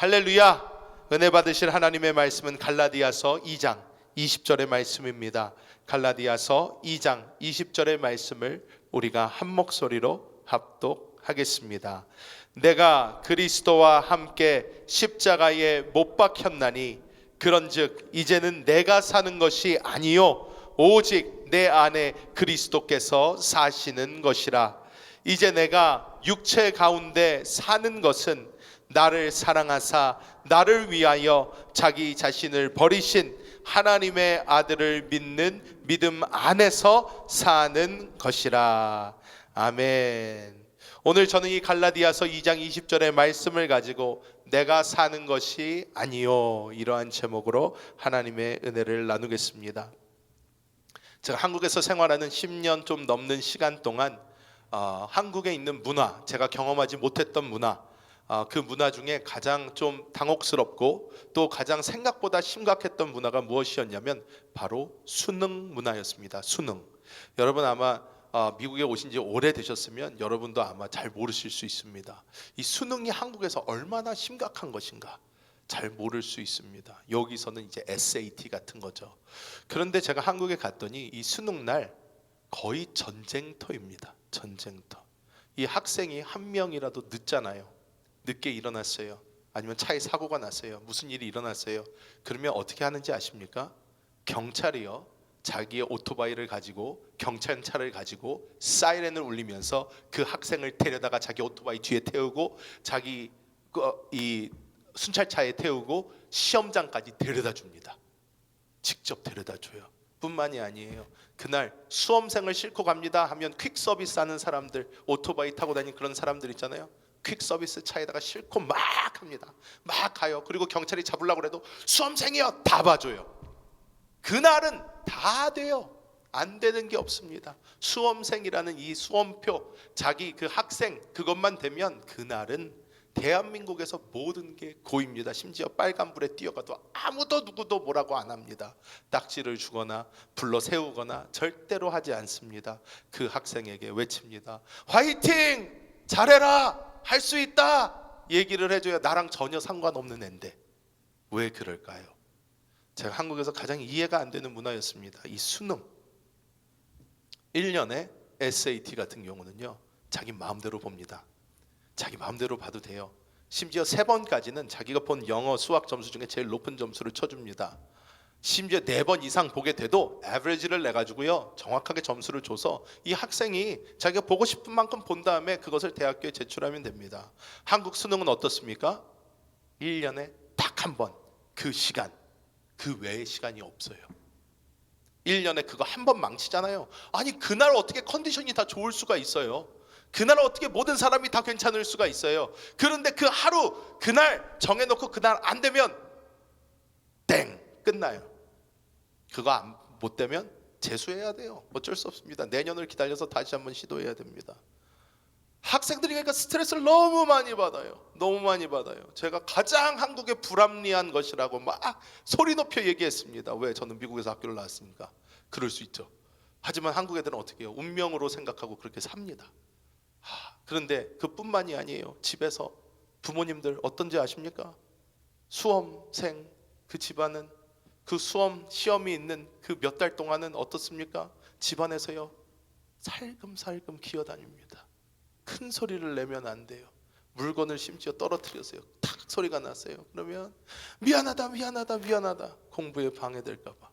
할렐루야. 은혜 받으실 하나님의 말씀은 갈라디아서 2장 20절의 말씀입니다. 갈라디아서 2장 20절의 말씀을 우리가 한 목소리로 합독하겠습니다. 내가 그리스도와 함께 십자가에 못 박혔나니 그런즉 이제는 내가 사는 것이 아니요 오직 내 안에 그리스도께서 사시는 것이라. 이제 내가 육체 가운데 사는 것은 나를 사랑하사 나를 위하여 자기 자신을 버리신 하나님의 아들을 믿는 믿음 안에서 사는 것이라. 아멘. 오늘 저는 이 갈라디아서 2장 20절의 말씀을 가지고 내가 사는 것이 아니요, 이러한 제목으로 하나님의 은혜를 나누겠습니다. 제가 한국에서 생활하는 10년 좀 넘는 시간 동안 한국에 있는 문화, 제가 경험하지 못했던 문화, 그 문화 중에 가장 좀 당혹스럽고 또 가장 생각보다 심각했던 문화가 무엇이었냐면 바로 수능 문화였습니다. 수능. 여러분 아마 미국에 오신 지 오래되셨으면 여러분도 아마 잘 모르실 수 있습니다. 이 수능이 한국에서 얼마나 심각한 것인가 잘 모를 수 있습니다. 여기서는 이제 SAT 같은 거죠. 그런데 제가 한국에 갔더니 이 수능 날 거의 전쟁터입니다. 전쟁터. 이 학생이 한 명이라도 늦잖아요. 늦게 일어났어요. 아니면 차에 사고가 났어요. 무슨 일이 일어났어요. 그러면 어떻게 하는지 아십니까? 경찰이요, 자기의 오토바이를 가지고, 경찰차를 가지고 사이렌을 울리면서 그 학생을 데려다가 자기 오토바이 뒤에 태우고 자기 이 순찰차에 태우고 시험장까지 데려다 줍니다. 직접 데려다 줘요. 뿐만이 아니에요. 그날 수험생을 싣고 갑니다 하면 퀵 서비스 하는 사람들, 오토바이 타고 다니는 그런 사람들 있잖아요. 퀵 서비스 차에다가 싣고 막 합니다. 막 가요. 그리고 경찰이 잡으려고 해도 수험생이요, 다 봐줘요. 그날은 다 돼요. 안 되는 게 없습니다. 수험생이라는 이 수험표, 자기 그 학생, 그것만 되면 그날은 대한민국에서 모든 게 고입니다. 심지어 빨간불에 뛰어가도 아무도 누구도 뭐라고 안 합니다. 딱지를 주거나 불러 세우거나 절대로 하지 않습니다. 그 학생에게 외칩니다. 화이팅! 잘해라! 할 수 있다! 얘기를 해줘야 나랑 전혀 상관없는 앤데 왜 그럴까요? 제가 한국에서 가장 이해가 안 되는 문화였습니다. 이 수능 1년에 SAT 같은 경우는요, 자기 마음대로 봅니다. 자기 마음대로 봐도 돼요. 심지어 3번까지는 자기가 본 영어, 수학 점수 중에 제일 높은 점수를 쳐줍니다. 심지어 4번 이상 보게 돼도 에버리지를 내가지고요, 정확하게 점수를 줘서 이 학생이 자기가 보고 싶은 만큼 본 다음에 그것을 대학교에 제출하면 됩니다. 한국 수능은 어떻습니까? 1년에 딱 한 번, 그 시간, 그 외의 시간이 없어요. 1년에 그거 한 번 망치잖아요. 아니 그날 어떻게 컨디션이 다 좋을 수가 있어요? 그날 어떻게 모든 사람이 다 괜찮을 수가 있어요? 그런데 그 하루, 그날 정해놓고 그날 안 되면 땡! 끝나요. 그거 못 되면 재수해야 돼요. 어쩔 수 없습니다. 내년을 기다려서 다시 한번 시도해야 됩니다. 학생들이 그러니까 스트레스를 너무 많이 받아요. 너무 많이 받아요. 제가 가장 한국에 불합리한 것이라고 막 소리 높여 얘기했습니다. 왜? 저는 미국에서 학교를 나왔으니까. 그럴 수 있죠. 하지만 한국 애들은 어떻게 해요? 운명으로 생각하고 그렇게 삽니다. 그런데 그뿐만이 아니에요. 집에서 부모님들 어떤지 아십니까? 수험생, 그 집안은 그 수험 시험이 있는 그 몇 달 동안은 어떻습니까? 집안에서요, 살금살금 기어다닙니다. 큰 소리를 내면 안 돼요. 물건을 심지어 떨어뜨렸어요. 탁 소리가 났어요. 그러면 미안하다 미안하다 미안하다, 공부에 방해될까 봐.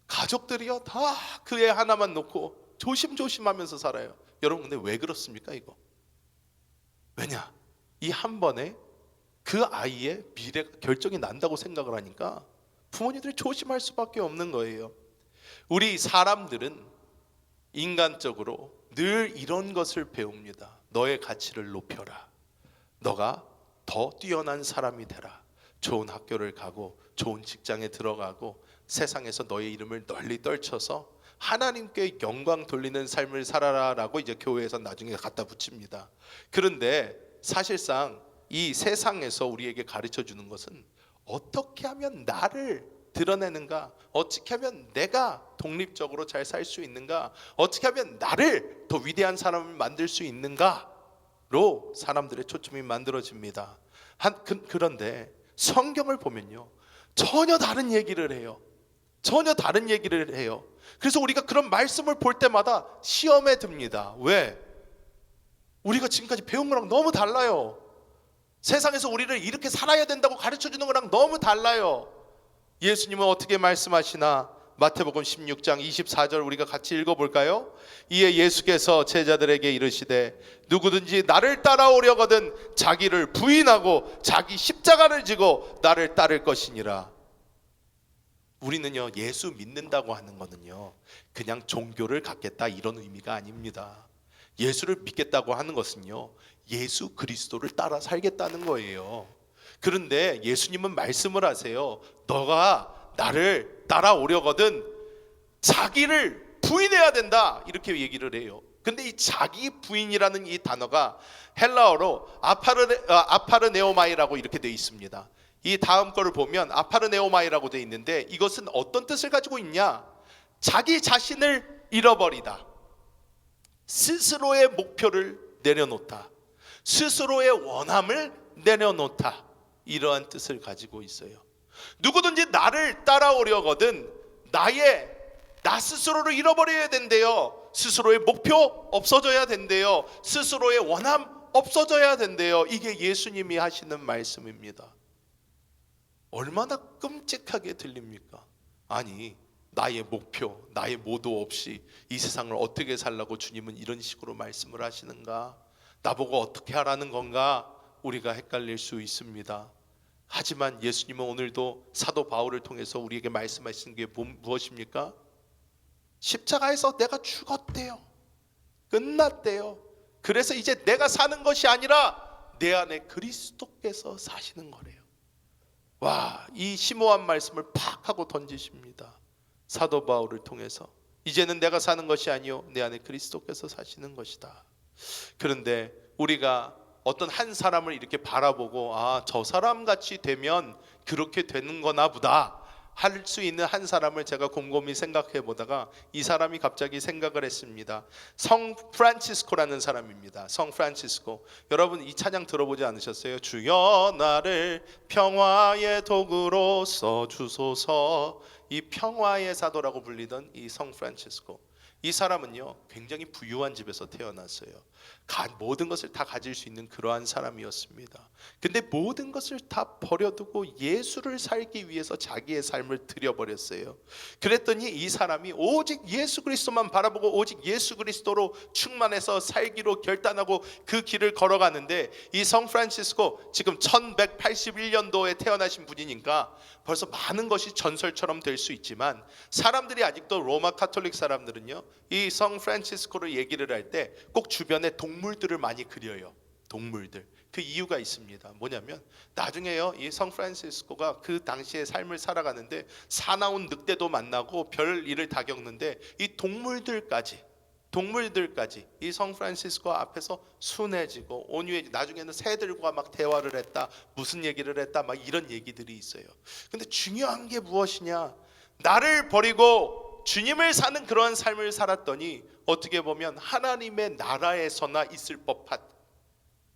가족들이요 다 그 애 하나만 놓고 조심조심하면서 살아요. 여러분 근데 왜 그렇습니까 이거? 왜냐? 이 한 번에 그 아이의 미래가 결정이 난다고 생각을 하니까 부모님들이 조심할 수밖에 없는 거예요. 우리 사람들은 인간적으로 늘 이런 것을 배웁니다. 너의 가치를 높여라. 너가 더 뛰어난 사람이 되라. 좋은 학교를 가고 좋은 직장에 들어가고 세상에서 너의 이름을 널리 떨쳐서 하나님께 영광 돌리는 삶을 살아라 라고 이제 교회에서 나중에 갖다 붙입니다. 그런데 사실상 이 세상에서 우리에게 가르쳐 주는 것은 어떻게 하면 나를 드러내는가, 어떻게 하면 내가 독립적으로 잘 살 수 있는가, 어떻게 하면 나를 더 위대한 사람을 만들 수 있는가로 사람들의 초점이 만들어집니다. 그런데 성경을 보면요, 전혀 다른 얘기를 해요. 전혀 다른 얘기를 해요. 그래서 우리가 그런 말씀을 볼 때마다 시험에 듭니다. 왜? 우리가 지금까지 배운 거랑 너무 달라요. 세상에서 우리를 이렇게 살아야 된다고 가르쳐주는 거랑 너무 달라요. 예수님은 어떻게 말씀하시나? 마태복음 16장 24절 우리가 같이 읽어볼까요? 이에 예수께서 제자들에게 이르시되 누구든지 나를 따라오려거든 자기를 부인하고 자기 십자가를 지고 나를 따를 것이니라. 우리는요, 예수 믿는다고 하는 거는요, 그냥 종교를 갖겠다 이런 의미가 아닙니다. 예수를 믿겠다고 하는 것은요, 예수 그리스도를 따라 살겠다는 거예요. 그런데 예수님은 말씀을 하세요. 너가 나를 따라오려거든 자기를 부인해야 된다 이렇게 얘기를 해요. 근데 이 자기 부인이라는 이 단어가 헬라어로 아파르네오마이라고 이렇게 되어 있습니다. 이 다음 거를 보면 아파르네오마이라고 되어 있는데 이것은 어떤 뜻을 가지고 있냐? 자기 자신을 잃어버리다, 스스로의 목표를 내려놓다, 스스로의 원함을 내려놓다, 이러한 뜻을 가지고 있어요. 누구든지 나를 따라오려거든 나 스스로를 잃어버려야 된대요. 스스로의 목표 없어져야 된대요. 스스로의 원함 없어져야 된대요. 이게 예수님이 하시는 말씀입니다. 얼마나 끔찍하게 들립니까? 아니, 나의 목표, 나의 모도 없이 이 세상을 어떻게 살라고 주님은 이런 식으로 말씀을 하시는가? 나보고 어떻게 하라는 건가? 우리가 헷갈릴 수 있습니다. 하지만 예수님은 오늘도 사도 바울을 통해서 우리에게 말씀하시는 게 무엇입니까? 십자가에서 내가 죽었대요. 끝났대요. 그래서 이제 내가 사는 것이 아니라 내 안에 그리스도께서 사시는 거래요. 와, 이 심오한 말씀을 팍 하고 던지십니다. 사도 바울을 통해서 이제는 내가 사는 것이 아니요 내 안에 그리스도께서 사시는 것이다. 그런데 우리가 어떤 한 사람을 이렇게 바라보고 저 사람 같이 되면 그렇게 되는 거나 보다 할 수 있는 한 사람을 제가 곰곰이 생각해 보다가 이 사람이 갑자기 생각을 했습니다. 성 프란치스코라는 사람입니다. 성 프란치스코. 여러분 이 찬양 들어보지 않으셨어요? 주여 나를 평화의 도구로 써주소서. 이 평화의 사도라고 불리던 이 성 프란치스코, 이 사람은요 굉장히 부유한 집에서 태어났어요. 모든 것을 다 가질 수 있는 그러한 사람이었습니다. 근데 모든 것을 다 버려두고 예수를 살기 위해서 자기의 삶을 들여버렸어요. 그랬더니 이 사람이 오직 예수 그리스도만 바라보고 오직 예수 그리스도로 충만해서 살기로 결단하고 그 길을 걸어가는데, 이 성 프란치스코 지금 1181년도에 태어나신 분이니까 벌써 많은 것이 전설처럼 될 수 있지만, 사람들이 아직도 로마 카톨릭 사람들은요 이 성 프란치스코를 얘기를 할 때 꼭 주변에 동물들을 많이 그려요. 동물들. 그 이유가 있습니다. 뭐냐면 나중에요 이 성 프란치스코가 그 당시의 삶을 살아가는데 사나운 늑대도 만나고 별 일을 다 겪는데 이 동물들까지 이 성 프란치스코 앞에서 순해지고 온유해지고, 나중에는 새들과 막 대화를 했다, 무슨 얘기를 했다, 막 이런 얘기들이 있어요. 근데 중요한 게 무엇이냐? 나를 버리고 주님을 사는 그런 삶을 살았더니 어떻게 보면 하나님의 나라에서나 있을 법한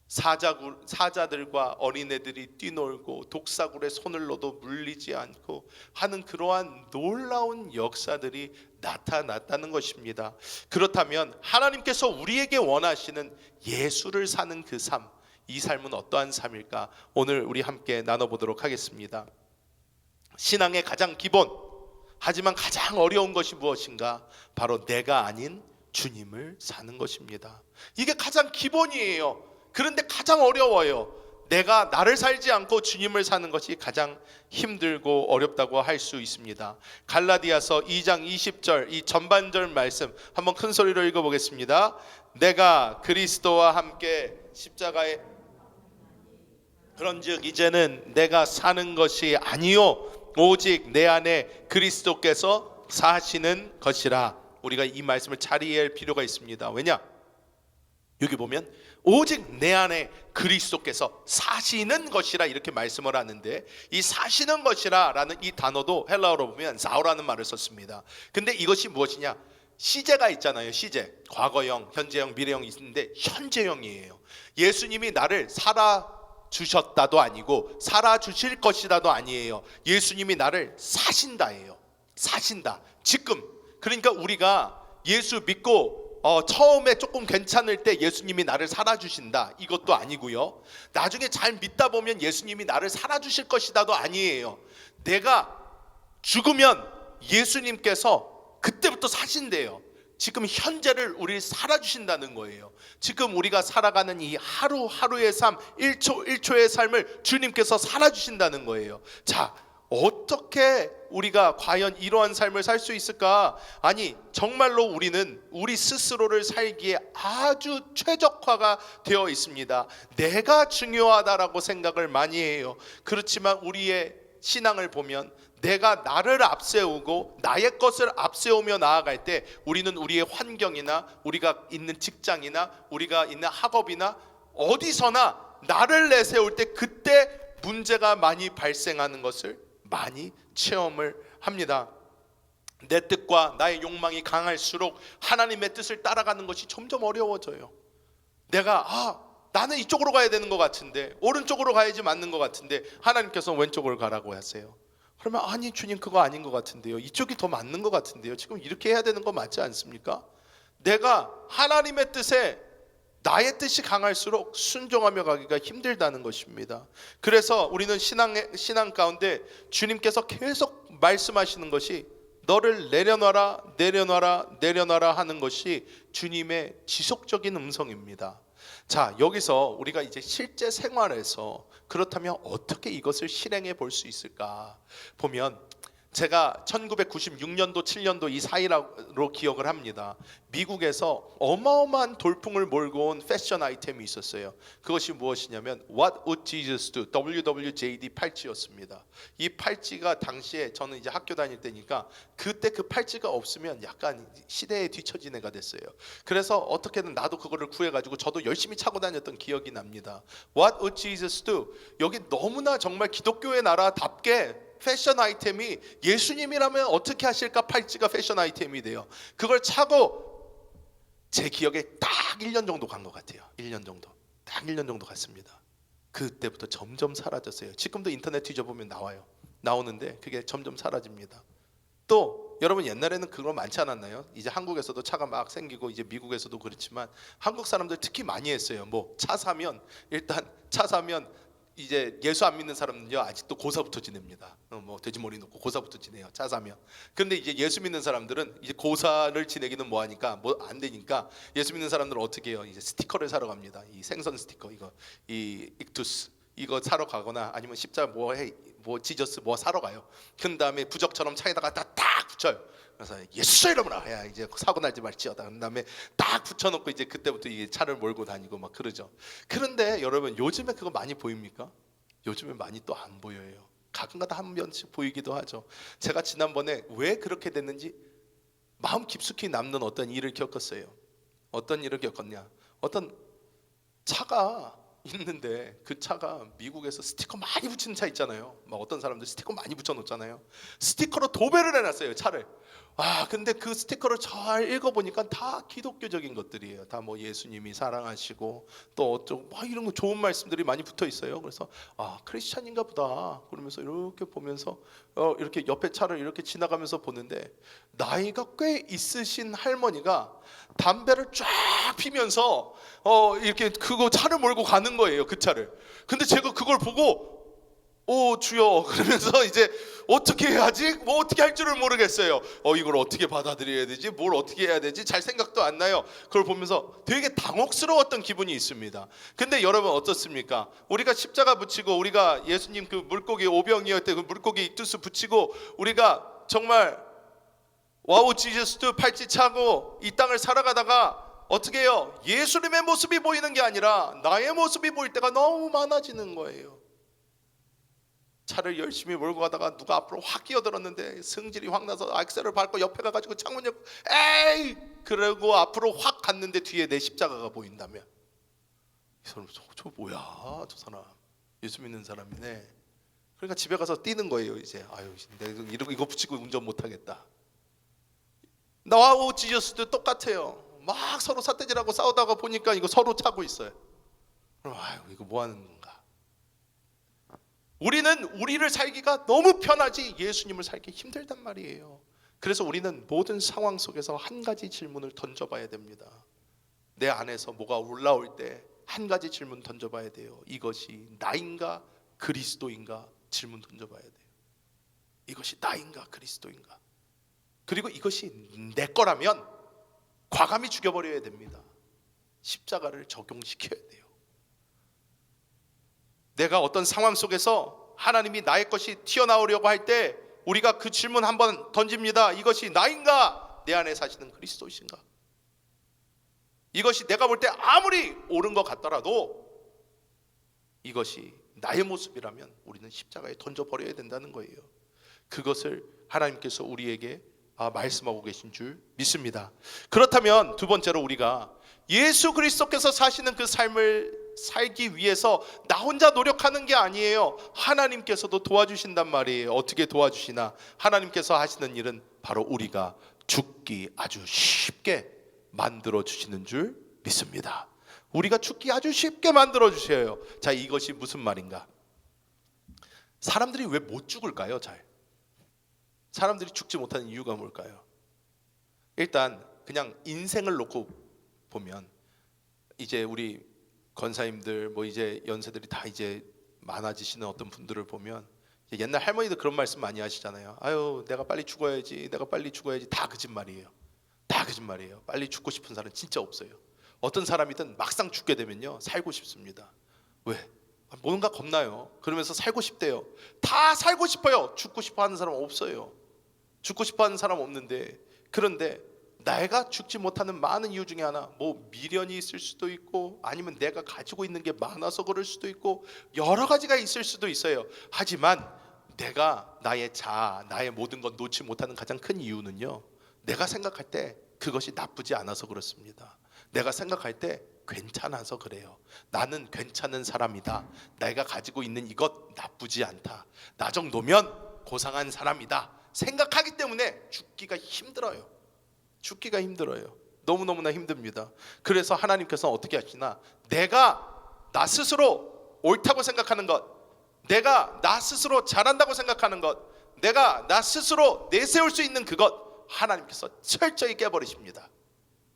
사자들과 어린애들이 뛰놀고 독사굴에 손을 넣어도 물리지 않고 하는 그러한 놀라운 역사들이 나타났다는 것입니다. 그렇다면 하나님께서 우리에게 원하시는 예수를 사는 그 삶, 이 삶은 어떠한 삶일까? 오늘 우리 함께 나눠보도록 하겠습니다. 신앙의 가장 기본, 하지만 가장 어려운 것이 무엇인가? 바로 내가 아닌 주님을 사는 것입니다. 이게 가장 기본이에요. 그런데 가장 어려워요. 내가 나를 살지 않고 주님을 사는 것이 가장 힘들고 어렵다고 할 수 있습니다. 갈라디아서 2장 20절 이 전반절 말씀 한번 큰 소리로 읽어보겠습니다. 내가 그리스도와 함께 십자가에 그런즉 이제는 내가 사는 것이 아니요 오직 내 안에 그리스도께서 사시는 것이라. 우리가 이 말씀을 잘 이해할 필요가 있습니다. 왜냐? 여기 보면 오직 내 안에 그리스도께서 사시는 것이라 이렇게 말씀을 하는데, 이 사시는 것이라 라는 이 단어도 헬라어로 보면 자오라는 말을 썼습니다. 근데 이것이 무엇이냐? 시제가 있잖아요. 시제. 과거형, 현재형, 미래형이 있는데 현재형이에요. 예수님이 나를 주셨다도 아니고 살아주실 것이다도 아니에요. 예수님이 나를 사신다예요. 사신다. 지금. 그러니까 우리가 예수 믿고 처음에 조금 괜찮을 때 예수님이 나를 살아주신다, 이것도 아니고요. 나중에 잘 믿다 보면 예수님이 나를 살아주실 것이다도 아니에요. 내가 죽으면 예수님께서 그때부터 사신대요. 지금 현재를 우리 살아주신다는 거예요. 지금 우리가 살아가는 이 하루하루의 삶, 1초 1초의 삶을 주님께서 살아주신다는 거예요. 자, 어떻게 우리가 과연 이러한 삶을 살 수 있을까? 아니, 정말로 우리는 우리 스스로를 살기에 아주 최적화가 되어 있습니다. 내가 중요하다라고 생각을 많이 해요. 그렇지만 우리의 신앙을 보면 내가 나를 앞세우고 나의 것을 앞세우며 나아갈 때 우리는 우리의 환경이나 우리가 있는 직장이나 우리가 있는 학업이나 어디서나 나를 내세울 때 그때 문제가 많이 발생하는 것을 많이 체험을 합니다. 내 뜻과 나의 욕망이 강할수록 하나님의 뜻을 따라가는 것이 점점 어려워져요. 내가 나는 이쪽으로 가야 되는 것 같은데, 오른쪽으로 가야지 맞는 것 같은데 하나님께서는 왼쪽으로 가라고 하세요. 그러면 아니 주님, 그거 아닌 것 같은데요, 이쪽이 더 맞는 것 같은데요, 지금 이렇게 해야 되는 거 맞지 않습니까? 내가 하나님의 뜻에 나의 뜻이 강할수록 순종하며 가기가 힘들다는 것입니다. 그래서 우리는 신앙 가운데 주님께서 계속 말씀하시는 것이 너를 내려놔라 내려놔라 내려놔라 하는 것이 주님의 지속적인 음성입니다. 자, 여기서 우리가 이제 실제 생활에서 그렇다면 어떻게 이것을 실행해 볼 수 있을까 보면, 제가 1996년도 7년도 이 사이로 기억을 합니다. 미국에서 어마어마한 돌풍을 몰고 온 패션 아이템이 있었어요. 그것이 무엇이냐면 What would Jesus do? WWJD 팔찌였습니다. 이 팔찌가 당시에, 저는 이제 학교 다닐 때니까 그때 그 팔찌가 없으면 약간 시대에 뒤처진 애가 됐어요. 그래서 어떻게든 나도 그거를 구해가지고 저도 열심히 차고 다녔던 기억이 납니다. What would Jesus do? 여기 너무나 정말 기독교의 나라답게 패션 아이템이, 예수님이라면 어떻게 하실까 팔찌가 패션 아이템이 돼요. 그걸 차고 제 기억에 딱 1년 정도 간 것 같아요. 1년 정도, 딱 1년 정도 갔습니다. 그때부터 점점 사라졌어요. 지금도 인터넷 뒤져보면 나오는데 그게 점점 사라집니다. 또 여러분, 옛날에는 그거 많지 않았나요? 이제 한국에서도 차가 막 생기고 이제 미국에서도 그렇지만 한국 사람들 특히 많이 했어요. 뭐 차 사면 이제 예수 안 믿는 사람은요 아직도 고사부터 지냅니다. 뭐 돼지머리 놓고 고사부터 지내요, 차 사면. 그런데 이제 예수 믿는 사람들은 이제 고사를 지내기는 뭐하니까 뭐 안 되니까, 예수 믿는 사람들은 어떻게 해요? 이제 스티커를 사러 갑니다. 이 생선 스티커, 이 익투스 이거 사러 가거나 아니면 십자가 뭐 지저스 뭐 사러 가요. 그 다음에 부적처럼 차에다가 딱 붙여요. 그래서 예수 이름으로 해야 이제 사고 날지 말지어다. 그 다음에 딱 붙여놓고 이제 그때부터 이 차를 몰고 다니고 막 그러죠. 그런데 여러분, 요즘에 그거 많이 보입니까? 요즘에 많이 또 안 보여요. 가끔가다 한 번씩 보이기도 하죠. 제가 지난번에 왜 그렇게 됐는지 마음 깊숙이 남는 어떤 일을 겪었어요. 어떤 일을 겪었냐? 어떤 차가 있는데 그 차가 미국에서 스티커 많이 붙이는 차 있잖아요. 막 어떤 사람들 스티커 많이 붙여놓잖아요. 스티커로 도배를 해놨어요, 차를. 근데 그 스티커를 잘 읽어보니까 다 기독교적인 것들이에요. 다 뭐 예수님이 사랑하시고 또 어쩌고 막 이런 거 좋은 말씀들이 많이 붙어 있어요. 그래서 크리스찬인가 보다 그러면서 이렇게 보면서 이렇게 옆에 차를 이렇게 지나가면서 보는데, 나이가 꽤 있으신 할머니가 담배를 쫙 피면서 이렇게 그거 차를 몰고 가는 거예요, 그 차를. 근데 제가 그걸 보고 오 주여 그러면서 이제 어떻게 해야지? 뭐 어떻게 할 줄을 모르겠어요. 이걸 어떻게 받아들여야 되지? 뭘 어떻게 해야 되지? 잘 생각도 안 나요. 그걸 보면서 되게 당혹스러웠던 기분이 있습니다. 근데 여러분 어떻습니까? 우리가 십자가 붙이고, 우리가 예수님 그 물고기 오병이어 때 그 물고기 뜻을 붙이고, 우리가 정말 와우 지저스 팔찌 차고 이 땅을 살아가다가 어떻게 해요? 예수님의 모습이 보이는 게 아니라 나의 모습이 보일 때가 너무 많아지는 거예요. 차를 열심히 몰고 가다가 누가 앞으로 확 끼어들었는데 승질이 확 나서 악셀을 밟고 옆에 가가지고 창문 열고 에이! 그러고 앞으로 확 갔는데 뒤에 내 십자가가 보인다면, 이 사람 저 뭐야, 저 사람 예수 믿는 사람이네. 그러니까 집에 가서 뛰는 거예요. 이제 내가 이거 붙이고 운전 못하겠다. 나와 지저스도 똑같아요. 막 서로 삿대질하고 싸우다가 보니까 이거 서로 차고 있어요. 그럼 이거 뭐 하는 건가? 우리는 우리를 살기가 너무 편하지 예수님을 살기 힘들단 말이에요. 그래서 우리는 모든 상황 속에서 한 가지 질문을 던져봐야 됩니다. 내 안에서 뭐가 올라올 때 한 가지 질문 던져봐야 돼요. 이것이 나인가 그리스도인가 질문 던져봐야 돼요. 이것이 나인가 그리스도인가. 그리고 이것이 내 거라면 과감히 죽여버려야 됩니다. 십자가를 적용시켜야 돼요. 내가 어떤 상황 속에서 하나님이 나의 것이 튀어나오려고 할 때 우리가 그 질문 한번 던집니다. 이것이 나인가 내 안에 사시는 그리스도이신가. 이것이 내가 볼 때 아무리 옳은 것 같더라도 이것이 나의 모습이라면 우리는 십자가에 던져버려야 된다는 거예요. 그것을 하나님께서 우리에게 말씀하고 계신 줄 믿습니다. 그렇다면 두 번째로 우리가 예수 그리스도께서 사시는 그 삶을 살기 위해서 나 혼자 노력하는 게 아니에요. 하나님께서도 도와주신단 말이에요. 어떻게 도와주시나? 하나님께서 하시는 일은 바로 우리가 죽기 아주 쉽게 만들어 주시는 줄 믿습니다. 우리가 죽기 아주 쉽게 만들어 주셔요. 자, 이것이 무슨 말인가? 사람들이 왜 못 죽을까요? 사람들이 죽지 못하는 이유가 뭘까요? 일단 그냥 인생을 놓고 보면 이제 우리 권사님들 뭐 이제 연세들이 다 이제 많아지시는 어떤 분들을 보면 옛날 할머니도 그런 말씀 많이 하시잖아요. 아유, 내가 빨리 죽어야지, 내가 빨리 죽어야지. 다 거짓말이에요. 다 거짓말이에요. 빨리 죽고 싶은 사람은 진짜 없어요. 어떤 사람이든 막상 죽게 되면요 살고 싶습니다. 왜? 뭔가 겁나요. 그러면서 살고 싶대요. 다 살고 싶어요. 죽고 싶어 하는 사람 없어요. 죽고 싶어 하는 사람 없는데, 그런데 내가 죽지 못하는 많은 이유 중에 하나, 뭐 미련이 있을 수도 있고 아니면 내가 가지고 있는 게 많아서 그럴 수도 있고 여러 가지가 있을 수도 있어요. 하지만 내가 나의 자아, 나의 모든 것 놓지 못하는 가장 큰 이유는요, 내가 생각할 때 그것이 나쁘지 않아서 그렇습니다. 내가 생각할 때 괜찮아서 그래요. 나는 괜찮은 사람이다. 내가 가지고 있는 이것 나쁘지 않다. 나 정도면 고상한 사람이다 생각하기 때문에 죽기가 힘들어요. 죽기가 힘들어요. 너무너무나 힘듭니다. 그래서 하나님께서 어떻게 하시나? 내가 나 스스로 옳다고 생각하는 것, 내가 나 스스로 잘한다고 생각하는 것, 내가 나 스스로 내세울 수 있는 그것, 하나님께서 철저히 깨버리십니다.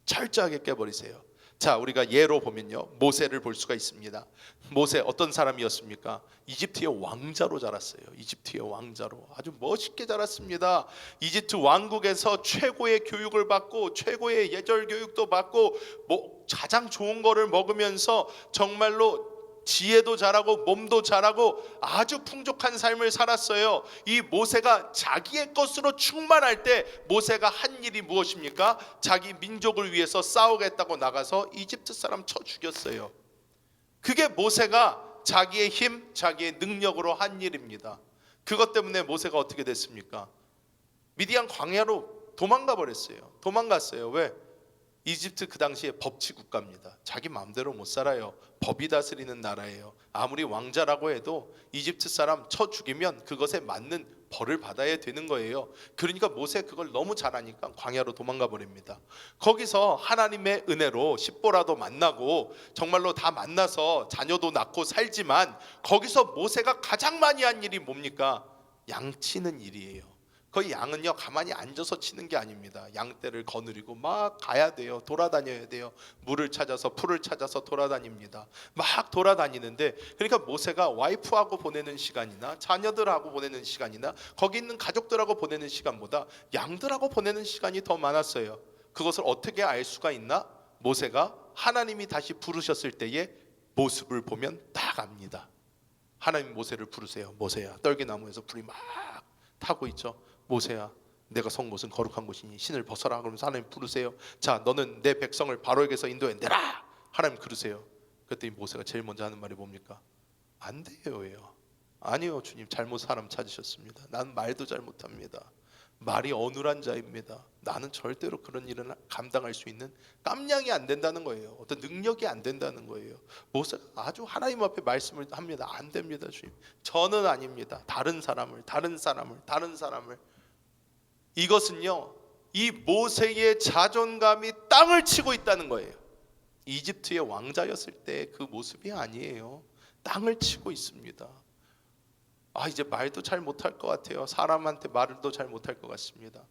철저하게 깨버리세요. 자, 우리가 예로 보면요 모세를 볼 수가 있습니다. 모세 어떤 사람이었습니까? 이집트의 왕자로 자랐어요. 이집트의 왕자로 아주 멋있게 자랐습니다. 이집트 왕국에서 최고의 교육을 받고 최고의 예절 교육도 받고 가장 좋은 거를 먹으면서 정말로 지혜도 잘하고 몸도 잘하고 아주 풍족한 삶을 살았어요. 이 모세가 자기의 것으로 충만할 때 모세가 한 일이 무엇입니까? 자기 민족을 위해서 싸우겠다고 나가서 이집트 사람 쳐 죽였어요. 그게 모세가 자기의 힘, 자기의 능력으로 한 일입니다. 그것 때문에 모세가 어떻게 됐습니까? 미디안 광야로 도망가 버렸어요. 도망갔어요. 왜? 이집트 그 당시에 법치 국가입니다. 자기 마음대로 못 살아요. 법이 다스리는 나라예요. 아무리 왕자라고 해도 이집트 사람 쳐 죽이면 그것에 맞는 벌을 받아야 되는 거예요. 그러니까 모세 그걸 너무 잘하니까 광야로 도망가 버립니다. 거기서 하나님의 은혜로 십보라도 만나고 정말로 다 만나서 자녀도 낳고 살지만 거기서 모세가 가장 많이 한 일이 뭡니까? 양 치는 일이에요. 거의 양은요 가만히 앉아서 치는 게 아닙니다. 양떼를 거느리고 막 가야 돼요. 돌아다녀야 돼요. 물을 찾아서 풀을 찾아서 돌아다닙니다. 막 돌아다니는데, 그러니까 모세가 와이프하고 보내는 시간이나 자녀들하고 보내는 시간이나 거기 있는 가족들하고 보내는 시간보다 양들하고 보내는 시간이 더 많았어요. 그것을 어떻게 알 수가 있나? 모세가 하나님이 다시 부르셨을 때의 모습을 보면 딱 압니다. 하나님 모세를 부르세요. 모세야, 떨기나무에서 불이 막 타고 있죠. 모세야, 내가 선 곳은 거룩한 곳이니 신을 벗어라. 그러면서 하나님 부르세요. 자, 너는 내 백성을 바로에게서 인도해 내라. 하나님 그러세요. 그랬더니 모세가 제일 먼저 하는 말이 뭡니까? 안 돼요예요. 아니요 주님, 잘못 사람 찾으셨습니다. 난 말도 잘 못합니다. 말이 어눌한 자입니다. 나는 절대로 그런 일은 감당할 수 있는 깜냥이 안 된다는 거예요. 어떤 능력이 안 된다는 거예요. 모세가 아주 하나님 앞에 말씀을 합니다. 안 됩니다 주님, 저는 아닙니다. 다른 사람을. 이것은요 이 모세의 자존감이 땅을 치고 있다는 거예요. 이집트의 왕자였을 때 그 모습이 아니에요. 땅을 치고 있습니다. 이제 말도 잘 못할 것 같아요. 사람한테 말도 잘 못할 것 같습니다.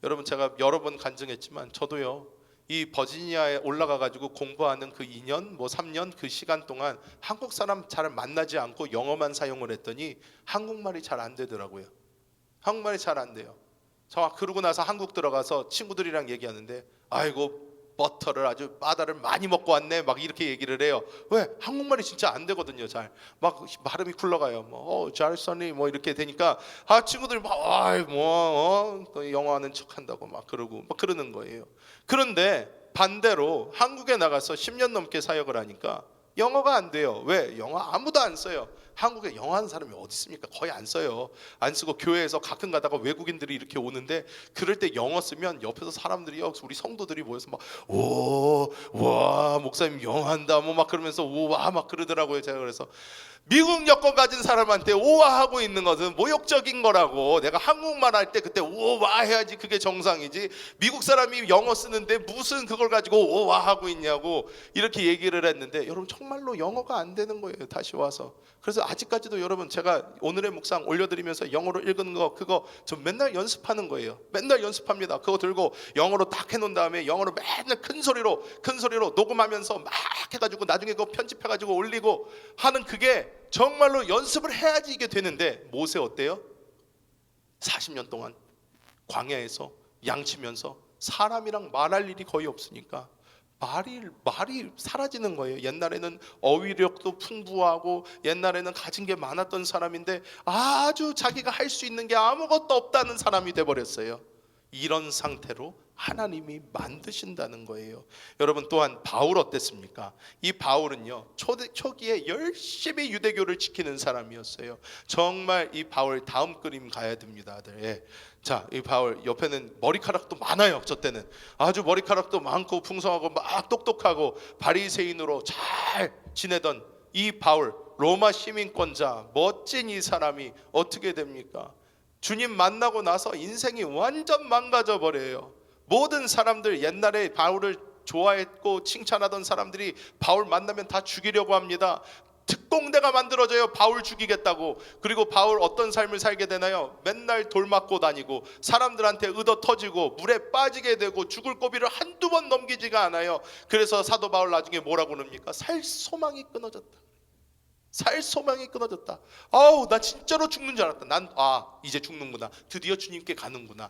여러분, 제가 여러 번 간증했지만 저도요, 이 버지니아에 올라가 가지고 공부하는 그 2년 뭐 3년 그 시간 동안 한국 사람 잘 만나지 않고 영어만 사용을 했더니 한국말이 잘 안 되더라고요. 한국말이 잘 안 돼요. 그러고 나서 한국 들어가서 친구들이랑 얘기하는데, 아이고 버터를 아주 바다를 많이 먹고 왔네 막 이렇게 얘기를 해요. 왜? 한국말이 진짜 안 되거든요. 잘 막 발음이 굴러가요. 뭐 잘했니 뭐 이렇게 되니까 친구들이 막 또 영어 하는 척한다고 막 그러고 막 그러는 거예요. 그런데 반대로 한국에 나가서 10년 넘게 사역을 하니까 영어가 안 돼요. 왜? 영어 아무도 안 써요. 한국에 영어 하는 사람이 어디 있습니까? 거의 안 써요. 안 쓰고 교회에서 가끔 가다가 외국인들이 이렇게 오는데 그럴 때 영어 쓰면 옆에서 사람들이요, 우리 성도들이 모여서 막 오, 와, 목사님 영어 한다 뭐 막 그러면서 오와 막 그러더라고요. 제가 그래서 미국 여권 가진 사람한테 오와하고 있는 것은 모욕적인 거라고. 내가 한국말 할 때 그때 오와 해야지 그게 정상이지. 미국 사람이 영어 쓰는데 무슨 그걸 가지고 오와하고 있냐고 이렇게 얘기를 했는데, 여러분 정말로 영어가 안 되는 거예요. 다시 와서. 그래서 아직까지도 여러분, 제가 오늘의 묵상 올려드리면서 영어로 읽은 거 그거 저 맨날 연습하는 거예요. 맨날 연습합니다. 그거 들고 영어로 딱 해놓은 다음에 영어로 맨날 큰 소리로 녹음하면서 막 해가지고 나중에 그거 편집해가지고 올리고 하는, 그게 정말로 연습을 해야지 이게 되는데, 모세 어때요? 40년 동안 광야에서 양치면서 사람이랑 말할 일이 거의 없으니까 말이 사라지는 거예요. 옛날에는 어휘력도 풍부하고 옛날에는 가진 게 많았던 사람인데 아주 자기가 할 수 있는 게 아무것도 없다는 사람이 돼버렸어요. 이런 상태로 하나님이 만드신다는 거예요. 여러분, 또한 바울 어땠습니까? 이 바울은요, 초기에 열심히 유대교를 지키는 사람이었어요. 정말 이 바울 다음 그림 가야 됩니다, 아들. 예. 자, 이 바울 옆에는 머리카락도 많아요. 저 때는 아주 머리카락도 많고 풍성하고 막 똑똑하고 바리새인으로 잘 지내던 이 바울, 로마 시민권자 멋진 이 사람이 어떻게 됩니까? 주님 만나고 나서 인생이 완전 망가져 버려요. 모든 사람들, 옛날에 바울을 좋아했고 칭찬하던 사람들이 바울 만나면 다 죽이려고 합니다. 특공대가 만들어져요. 바울 죽이겠다고. 그리고 바울 어떤 삶을 살게 되나요? 맨날 돌 맞고 다니고 사람들한테 의도 터지고 물에 빠지게 되고 죽을 고비를 한두 번 넘기지가 않아요. 그래서 사도 바울 나중에 뭐라고 그럽니까? 살 소망이 끊어졌다. 살 소망이 끊어졌다. 나 진짜로 죽는 줄 알았다. 난 이제 죽는구나. 드디어 주님께 가는구나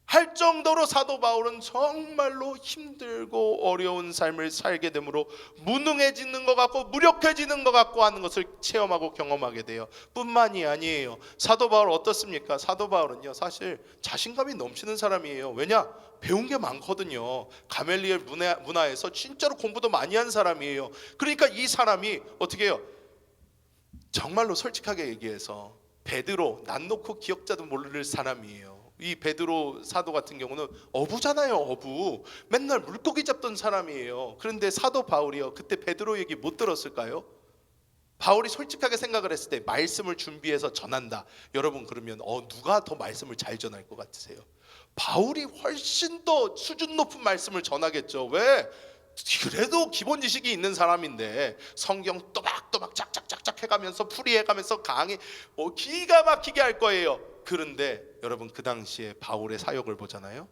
할 정도로 사도 바울은 정말로 힘들고 어려운 삶을 살게 되므로 무능해지는 것 같고 무력해지는 것 같고 하는 것을 체험하고 경험하게 돼요. 뿐만이 아니에요. 사도 바울 어떻습니까? 사도 바울은요, 사실 자신감이 넘치는 사람이에요. 왜냐? 배운 게 많거든요. 가멜리엘 문화에서 진짜로 공부도 많이 한 사람이에요. 그러니까 이 사람이 어떻게 해요? 정말로 솔직하게 얘기해서 베드로, 난 놓고 기억자도 모를 사람이에요. 이 베드로 사도 같은 경우는 어부잖아요. 어부, 맨날 물고기 잡던 사람이에요. 그런데 사도 바울이요, 그때 베드로 얘기 못 들었을까요? 바울이 솔직하게 생각을 했을 때 말씀을 준비해서 전한다. 여러분, 그러면 누가 더 말씀을 잘 전할 것 같으세요? 바울이 훨씬 더 수준 높은 말씀을 전하겠죠. 왜? 그래도 기본 지식이 있는 사람인데 성경 또박또박 짝짝짝짝 해가면서 풀이해가면서 강의 기가 막히게 할 거예요. 그런데 여러분, 그 당시에 바울의 사역을 보잖아요.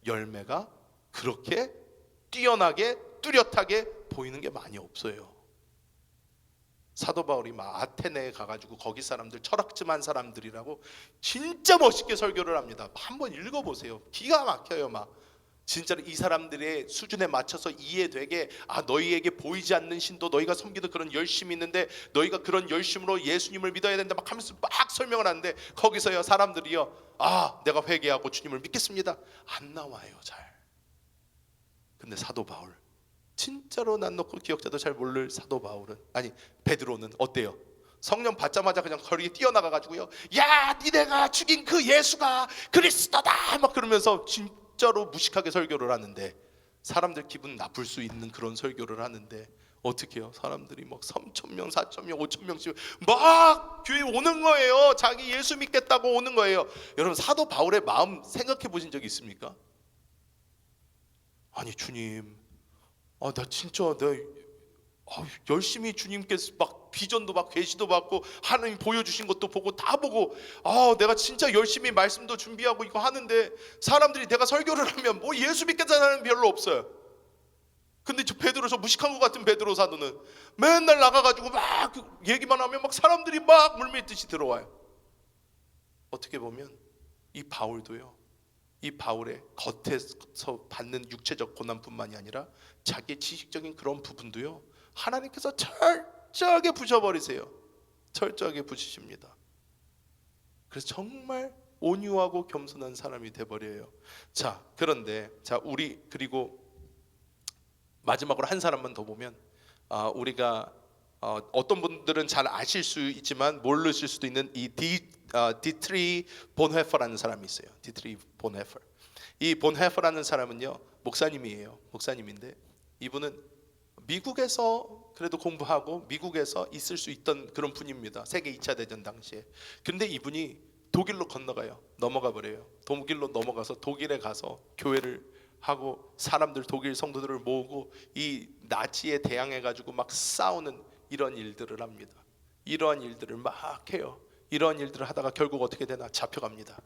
열매가 그렇게 뛰어나게 뚜렷하게 보이는 게 많이 없어요. 사도 바울이 막 아테네에 가가지고 거기 사람들, 철학쯤한 사람들이라고 진짜 멋있게 설교를 합니다. 한번 읽어보세요. 기가 막혀요. 막 진짜로 이 사람들의 수준에 맞춰서 이해되게, 너희에게 보이지 않는 신도 너희가 섬기는 그런 열심이 있는데 너희가 그런 열심으로 예수님을 믿어야 된다 막 하면서 막 설명을 하는데, 거기서요 사람들이요, 내가 회개하고 주님을 믿겠습니다 안 나와요 잘. 근데 사도 바울, 진짜로 난 놓고 기억자도 잘 모를 사도 바울은, 아니 베드로는 어때요? 성령 받자마자 그냥 거리에 뛰어나가가지고요, 야 니네가 죽인 그 예수가 그리스도다 막 그러면서 진짜로 무식하게 설교를 하는데, 사람들 기분 나쁠 수 있는 그런 설교를 하는데 어떻게 해요? 사람들이 막 3,000명, 4,000명, 5,000명씩 막 교회 오는 거예요. 자기 예수 믿겠다고 오는 거예요. 여러분, 사도 바울의 마음 생각해 보신 적 있습니까? 아니 주님, 나 진짜 열심히 주님께서 막 비전도 막 계시도 받고 하나님 보여주신 것도 보고 다 보고 내가 진짜 열심히 말씀도 준비하고 이거 하는데 사람들이 내가 설교를 하면 뭐 예수 믿겠다는 사람이 별로 없어요. 근데 저 베드로, 저 무식한 것 같은 베드로 사도는 맨날 나가가지고 막 얘기만 하면 막 사람들이 막 물밀듯이 들어와요. 어떻게 보면 이 바울도요, 이 바울의 겉에서 받는 육체적 고난뿐만이 아니라 자기의 지식적인 그런 부분도요, 하나님께서 철저하게 부셔버리세요. 철저하게 부시십니다. 그래서 정말 온유하고 겸손한 사람이 돼버려요. 자, 그런데 우리 그리고 마지막으로 한 사람만 더 보면 우리가 어떤 분들은 잘 아실 수 있지만 모르실 수도 있는 이 디트리 본헤퍼라는 사람이 있어요. 디트리 본헤퍼. 이 본헤퍼라는 사람은요, 목사님이에요. 목사님인데 이분은 미국에서 그래도 공부하고 미국에서 있을 수 있던 그런 분입니다. 세계 2차 대전 당시에. 근데 이분이 독일로 건너가요. 넘어가 버려요. 독일로 넘어가서 독일에 가서 교회를 하고 사람들, 독일 성도들을 모으고 이 나치에 대항해 가지고 막 싸우는 이런 일들을 합니다. 이러한 일들을 막 해요. 이러한 일들을 하다가 결국 어떻게 되나? 잡혀갑니다.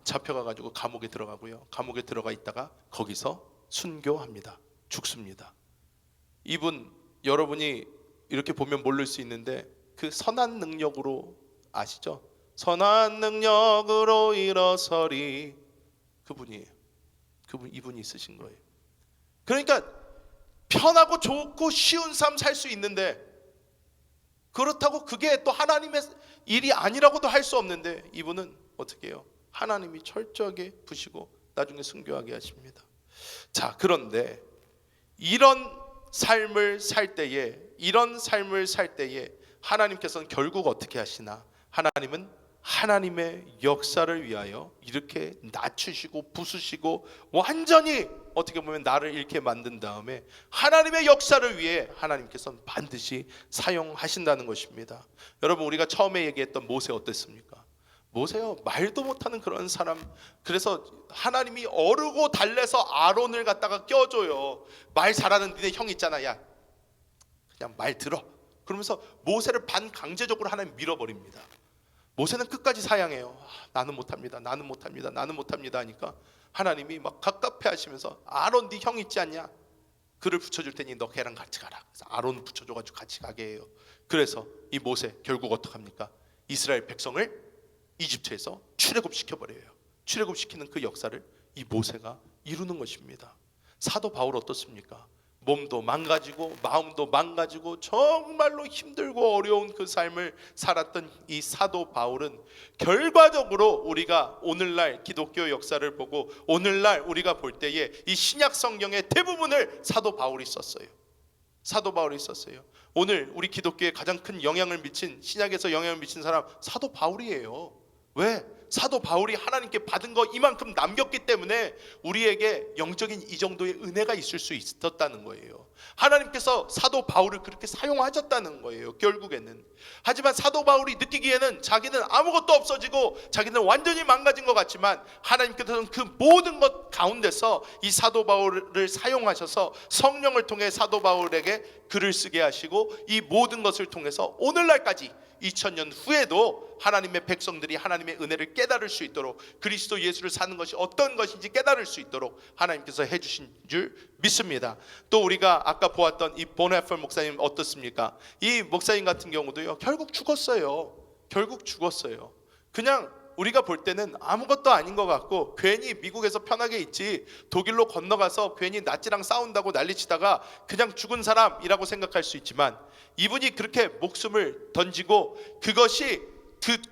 잡혀가 가지고 감옥에 들어가고요. 감옥에 들어가 있다가 거기서 순교합니다. 죽습니다. 이분, 여러분이 이렇게 보면 모를 수 있는데 그 선한 능력으로, 아시죠? 선한 능력으로 일어서리, 그분이에요. 이분이 있으신 거예요. 그러니까 편하고 좋고 쉬운 삶 살 수 있는데, 그렇다고 그게 또 하나님의 일이 아니라고도 할 수 없는데, 이분은 어떻게 해요? 하나님이 철저하게 부시고 나중에 순교하게 하십니다. 자, 그런데 이런 삶을 살 때에 하나님께서는 결국 어떻게 하시나? 하나님은 하나님의 역사를 위하여 이렇게 낮추시고 부수시고 완전히 어떻게 보면 나를 잃게 만든 다음에 하나님의 역사를 위해 하나님께서는 반드시 사용하신다는 것입니다. 여러분, 우리가 처음에 얘기했던 모세 어땠습니까? 모세요, 말도 못하는 그런 사람. 그래서 하나님이 어르고 달래서 아론을 갖다가 껴줘요. 말 잘하는 니네 형 있잖아, 야 그냥 말 들어. 그러면서 모세를 반강제적으로 하나님 밀어버립니다. 모세는 끝까지 사양해요. 나는 못합니다, 나는 못합니다, 나는 못합니다 하니까 하나님이 막 갑갑해 하시면서, 아론 네 형 있지 않냐? 그를 붙여줄 테니 너 걔랑 같이 가라. 그래서 아론 붙여줘가지고 같이 가게 해요. 그래서 이 모세 결국 어떡합니까? 이스라엘 백성을 이집트에서 출애굽시켜버려요. 출애굽시키는 그 역사를 이 모세가 이루는 것입니다. 사도 바울 어떻습니까? 몸도 망가지고 마음도 망가지고 정말로 힘들고 어려운 그 삶을 살았던 이 사도 바울은 결과적으로 우리가 오늘날 기독교 역사를 보고 오늘날 우리가 볼 때에 이 신약 성경의 대부분을 사도 바울이 썼어요. 사도 바울이 썼어요. 오늘 우리 기독교에 가장 큰 영향을 미친, 신약에서 영향을 미친 사람 사도 바울이에요. 왜? 사도 바울이 하나님께 받은 거 이만큼 남겼기 때문에 우리에게 영적인 이 정도의 은혜가 있을 수 있었다는 거예요. 하나님께서 사도 바울을 그렇게 사용하셨다는 거예요, 결국에는. 하지만 사도 바울이 느끼기에는 자기는 아무것도 없어지고 자기는 완전히 망가진 것 같지만 하나님께서는 그 모든 것 가운데서 이 사도 바울을 사용하셔서 성령을 통해 사도 바울에게 글을 쓰게 하시고 이 모든 것을 통해서 오늘날까지 2000년 후에도 하나님의 백성들이 하나님의 은혜를 깨달을 수 있도록, 그리스도 예수를 사는 것이 어떤 것인지 깨달을 수 있도록 하나님께서 해주신 줄 믿습니다. 또 우리가 아까 보았던 이 본헤퍼 목사님 어떻습니까? 이 목사님 같은 경우도요, 결국 죽었어요. 그냥 우리가 볼 때는 아무것도 아닌 것 같고 괜히 미국에서 편하게 있지 독일로 건너가서 괜히 나치랑 싸운다고 난리치다가 그냥 죽은 사람이라고 생각할 수 있지만, 이분이 그렇게 목숨을 던지고 그것이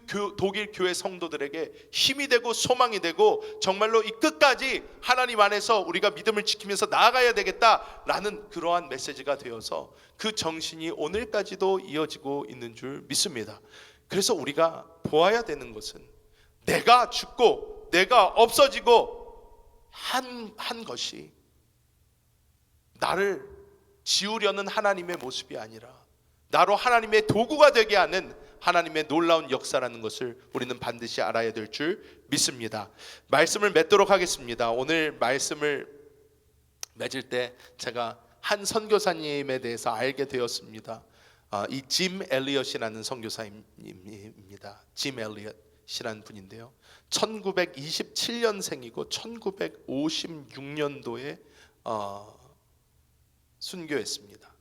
그 독일 교회 성도들에게 힘이 되고 소망이 되고 정말로 이 끝까지 하나님 안에서 우리가 믿음을 지키면서 나아가야 되겠다라는 그러한 메시지가 되어서 그 정신이 오늘까지도 이어지고 있는 줄 믿습니다. 그래서 우리가 보아야 되는 것은 내가 죽고 내가 없어지고 한 것이 나를 지우려는 하나님의 모습이 아니라 나로 하나님의 도구가 되게 하는 하나님의 놀라운 역사라는 것을 우리는 반드시 알아야 될 줄 믿습니다. 말씀을 맺도록 하겠습니다. 오늘 말씀을 맺을 때 제가 한 선교사님에 대해서 알게 되었습니다. 이 짐 엘리엇이라는 선교사님입니다. 짐 엘리엇이라는 분인데요, 1927년생이고 1956년도에 순교했습니다.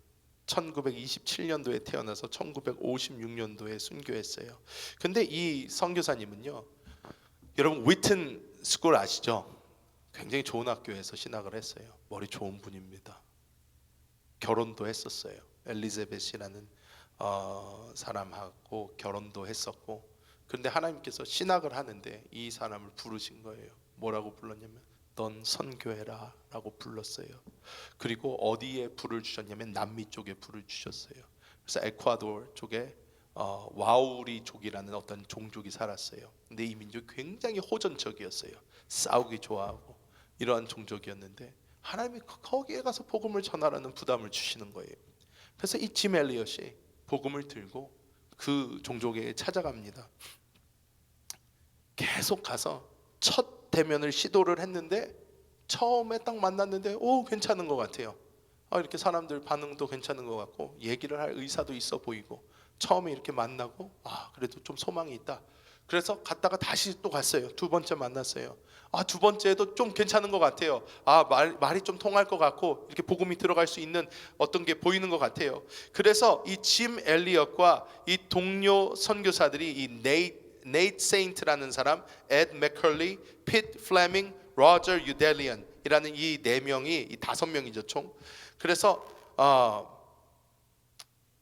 1927년도에 태어나서 1956년도에 순교했어요. 근데 이 선교사님은요, 여러분 위튼 스쿨 아시죠? 굉장히 좋은 학교에서 신학을 했어요. 머리 좋은 분입니다. 결혼도 했었어요. 엘리자벳이라는 사람하고 결혼도 했었고. 그런데 하나님께서 신학을 하는데 이 사람을 부르신 거예요. 뭐라고 불렀냐면 넌 선교해라 라고 불렀어요. 그리고 어디에 불을 주셨냐면 남미 쪽에 불을 주셨어요. 그래서 에콰도르 쪽에 와우리족이라는 어떤 종족이 살았어요. 근데 이 민족이 굉장히 호전적이었어요. 싸우기 좋아하고 이러한 종족이었는데 하나님이 거기에 가서 복음을 전하라는 부담을 주시는 거예요. 그래서 이 짐 엘리엇이 복음을 들고 그 종족에 찾아갑니다. 계속 가서 첫 대면을 시도를 했는데 처음에 딱 만났는데 괜찮은 것 같아요. 이렇게 사람들 반응도 괜찮은 것 같고 얘기를 할 의사도 있어 보이고 처음에 이렇게 만나고 그래도 좀 소망이 있다. 그래서 갔다가 다시 또 갔어요. 두 번째 만났어요. 두 번째도 좀 괜찮은 것 같아요. 말이 좀 통할 것 같고 이렇게 복음이 들어갈 수 있는 어떤 게 보이는 것 같아요. 그래서 이 짐 엘리엇과 이 동료 선교사들이 이 네이트 세인트라는 사람, 에드 맥컬리, 핏 플레밍, 로저 유델리언이라는 이 네 명이, 이 5명이죠 총. 그래서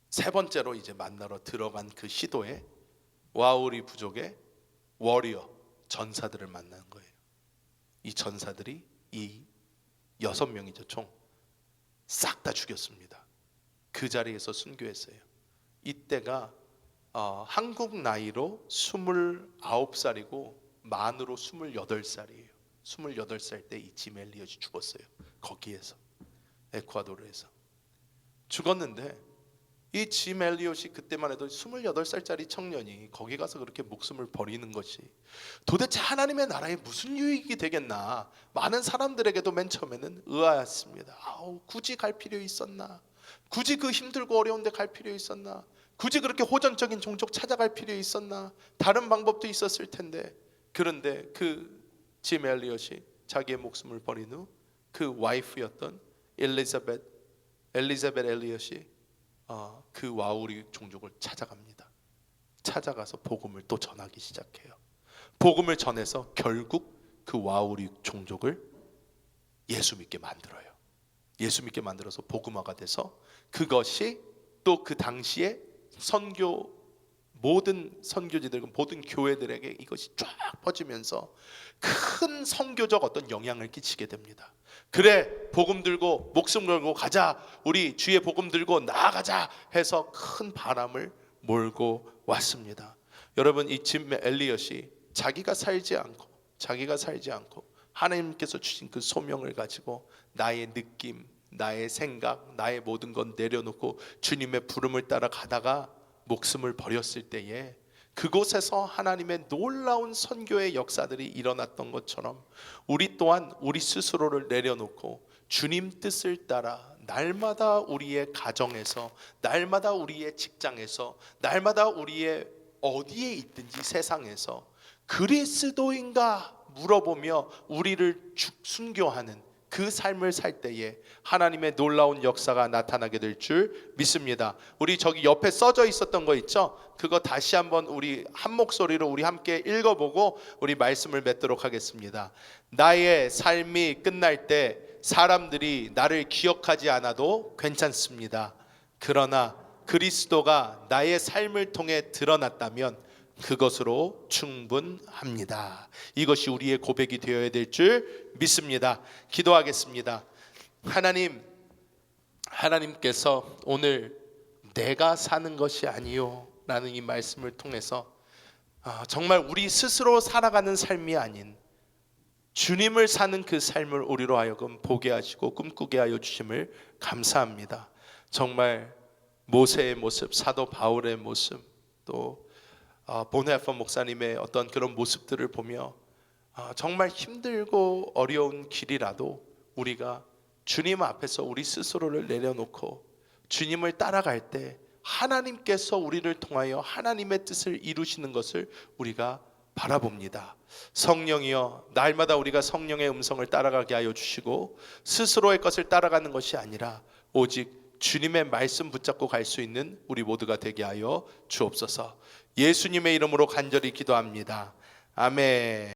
세 번째로 이제 만나러 들어간 그 시도에 와우리 부족의 워리어 전사들을 만난 거예요. 이 전사들이 이 6명이죠 총 싹 다 죽였습니다. 그 자리에서 순교했어요. 이때가 한국 나이로 29살이고 만으로 28살이에요. 28살 때 이 짐 엘리엇이 죽었어요. 거기에서 에콰도르에서 죽었는데 이 짐 엘리엇이 그때만 해도 28살짜리 청년이 거기 가서 그렇게 목숨을 버리는 것이 도대체 하나님의 나라에 무슨 유익이 되겠나. 많은 사람들에게도 맨 처음에는 의아했습니다. 굳이 갈 필요 있었나? 굳이 그 힘들고 어려운 데 갈 필요 있었나? 굳이 그렇게 호전적인 종족 찾아갈 필요 있었나? 다른 방법도 있었을 텐데. 그런데 그 짐 엘리엇이 자기의 목숨을 버린 후 그 와이프였던 엘리자벳 엘리엇이 그 와우리 종족을 찾아갑니다. 찾아가서 복음을 또 전하기 시작해요. 복음을 전해서 결국 그 와우리 종족을 예수 믿게 만들어요. 예수 믿게 만들어서 복음화가 돼서 그것이 또 그 당시에 모든 선교지들, 모든 교회들에게 이것이 쫙 퍼지면서 큰 선교적 어떤 영향을 끼치게 됩니다. 그래, 복음 들고 목숨 걸고 가자, 우리 주의 복음 들고 나아가자 해서 큰 바람을 몰고 왔습니다. 여러분, 이 짐 엘리엇이 자기가 살지 않고 하나님께서 주신 그 소명을 가지고 나의 느낌, 나의 생각, 나의 모든 건 내려놓고 주님의 부름을 따라 가다가 목숨을 버렸을 때에 그곳에서 하나님의 놀라운 선교의 역사들이 일어났던 것처럼 우리 또한 우리 스스로를 내려놓고 주님 뜻을 따라 날마다 우리의 가정에서, 날마다 우리의 직장에서, 날마다 우리의 어디에 있든지 세상에서 그리스도인가 물어보며 우리를 순교하는 그 삶을 살 때에 하나님의 놀라운 역사가 나타나게 될 줄 믿습니다. 우리 저기 옆에 써져 있었던 거 있죠? 그거 다시 한번 우리 한 목소리로 우리 함께 읽어보고 우리 말씀을 맺도록 하겠습니다. 나의 삶이 끝날 때 사람들이 나를 기억하지 않아도 괜찮습니다. 그러나 그리스도가 나의 삶을 통해 드러났다면 그것으로 충분합니다. 이것이 우리의 고백이 되어야 될 줄 믿습니다. 기도하겠습니다. 하나님께서 오늘 내가 사는 것이 아니요 라는 이 말씀을 통해서 정말 우리 스스로 살아가는 삶이 아닌 주님을 사는 그 삶을 우리로 하여금 보게 하시고 꿈꾸게 하여 주심을 감사합니다. 정말 모세의 모습, 사도 바울의 모습, 또 보네파 목사님의 어떤 그런 모습들을 보며 정말 힘들고 어려운 길이라도 우리가 주님 앞에서 우리 스스로를 내려놓고 주님을 따라갈 때 하나님께서 우리를 통하여 하나님의 뜻을 이루시는 것을 우리가 바라봅니다. 성령이여, 날마다 우리가 성령의 음성을 따라가게 하여 주시고 스스로의 것을 따라가는 것이 아니라 오직 주님의 말씀 붙잡고 갈 수 있는 우리 모두가 되게 하여 주옵소서. 예수님의 이름으로 간절히 기도합니다. 아멘.